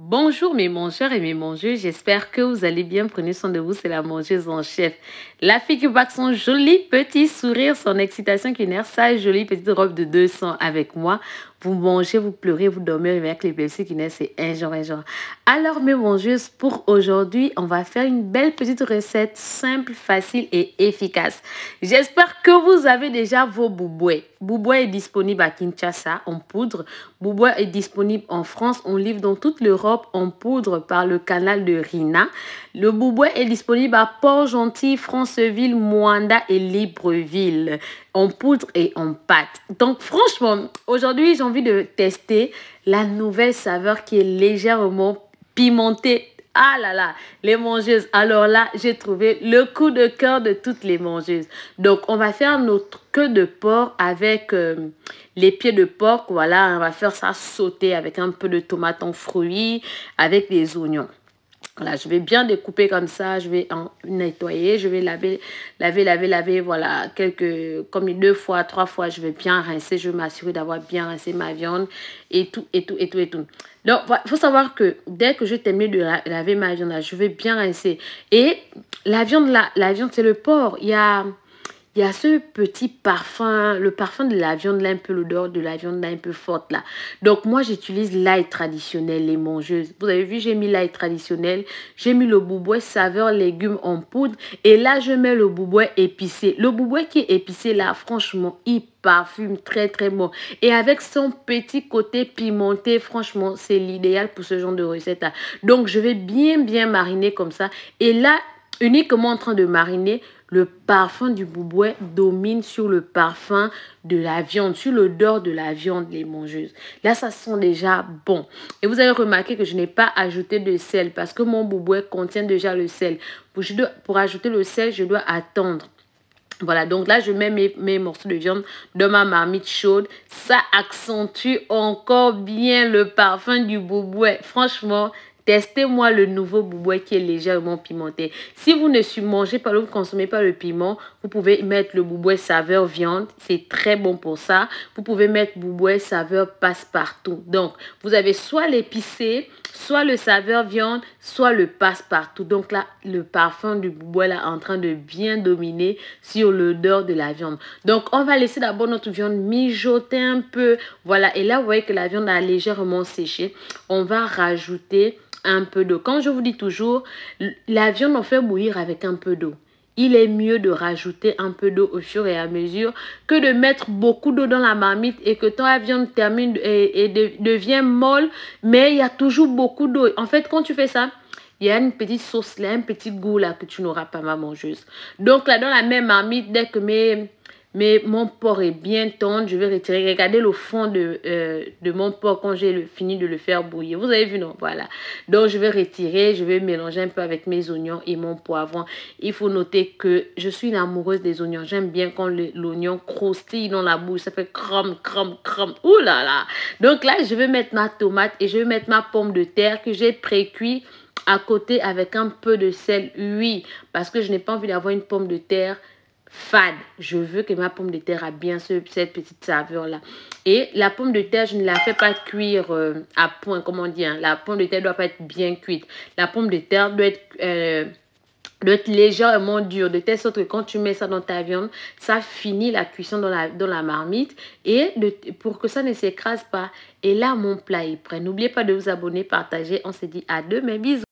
Bonjour mes mangeurs et mes mangeuses, j'espère que vous allez bien. Prenez soin de vous, c'est la mangeuse en chef. La fille qui bat son joli petit sourire, son excitation culinaire, sa jolie petite robe de 200 avec moi. Vous mangez, vous pleurez, vous dormez avec les blessés qui naissent, c'est un genre, un genre. Alors mes mangeuses, pour aujourd'hui, on va faire une belle petite recette simple, facile et efficace. J'espère que vous avez déjà vos boubouets. Boubouet est disponible à Kinshasa en poudre. Boubouet est disponible en France. On livre dans toute l'Europe en poudre par le canal de Rina. Le boubouet est disponible à Port-Gentil, Franceville, Moanda et Libreville en poudre et en pâte. Donc franchement, aujourd'hui, j'ai envie de tester la nouvelle saveur qui est légèrement pimentée. Ah là là, les mangeuses. Alors là, j'ai trouvé le coup de cœur de toutes les mangeuses. Donc, on va faire notre queue de porc avec les pieds de porc. Voilà, on va faire ça sauter avec un peu de tomate en fruits, avec des oignons. Voilà, je vais bien découper comme ça, je vais en nettoyer, je vais laver, voilà, comme 2 fois, 3 fois, je vais bien rincer, je vais m'assurer d'avoir bien rincé ma viande et tout. Donc, il faut savoir que dès que je termine de laver ma viande, là, je vais bien rincer. Et la viande, c'est le porc, il y a ce petit parfum, le parfum de la viande là, un peu l'odeur de la viande là, un peu forte là. Donc moi, j'utilise l'ail traditionnel, les mangeuses. Vous avez vu, j'ai mis l'ail traditionnel, j'ai mis le boubouet saveur légumes en poudre. Et là, je mets le boubouet épicé. Le boubouet qui est épicé là, franchement, il parfume très très bon. Et avec son petit côté pimenté, franchement, c'est l'idéal pour ce genre de recette là. Donc je vais bien mariner comme ça. Et là, uniquement en train de mariner, le parfum du boubouet domine sur le parfum de la viande, sur l'odeur de la viande, les mangeuses. Là, ça sent déjà bon. Et vous avez remarqué que je n'ai pas ajouté de sel parce que mon boubouet contient déjà le sel. Pour ajouter le sel, je dois attendre. Voilà, donc là, je mets mes morceaux de viande dans ma marmite chaude. Ça accentue encore bien le parfum du boubouet. Franchement, testez-moi le nouveau boubouet qui est légèrement pimenté. Si vous ne mangez pas, vous ne consommez pas le piment, vous pouvez mettre le boubouet saveur viande. C'est très bon pour ça. Vous pouvez mettre boubouet saveur passe-partout. Donc, vous avez soit l'épicé, soit le saveur viande, soit le passe-partout. Donc là, le parfum du boubouet là en train de bien dominer sur l'odeur de la viande. Donc, on va laisser d'abord notre viande mijoter un peu. Voilà, et là, vous voyez que la viande a légèrement séché. On va rajouter un peu d'eau. Quand je vous dis toujours, la viande, on fait bouillir avec un peu d'eau. Il est mieux de rajouter un peu d'eau au fur et à mesure que de mettre beaucoup d'eau dans la marmite et que ton la viande termine et devient molle, mais il y a toujours beaucoup d'eau. En fait, quand tu fais ça, il y a une petite sauce là, un petit goût là que tu n'auras pas, ma mangeuse. Donc là, dans la même marmite, dès que mon porc est bien tendre, je vais retirer. Regardez le fond de mon porc quand j'ai fini de le faire bouillir. Vous avez vu, non? Voilà. Donc, je vais retirer, je vais mélanger un peu avec mes oignons et mon poivron. Il faut noter que je suis une amoureuse des oignons. J'aime bien quand l'oignon croustille dans la bouche. Ça fait crame. Ouh là là. Donc là, je vais mettre ma tomate et je vais mettre ma pomme de terre que j'ai pré-cuit à côté avec un peu de sel. Oui, parce que je n'ai pas envie d'avoir une pomme de terre fade. Je veux que ma pomme de terre a bien cette petite saveur là. Et la pomme de terre, je ne la fais pas cuire à point, comme on dit. Hein. La pomme de terre doit pas être bien cuite. La pomme de terre doit être légèrement dure, de telle sorte que quand tu mets ça dans ta viande, ça finit la cuisson dans la marmite et pour que ça ne s'écrase pas. Et là, mon plat est prêt. N'oubliez pas de vous abonner, partager. On se dit à demain. Bisous.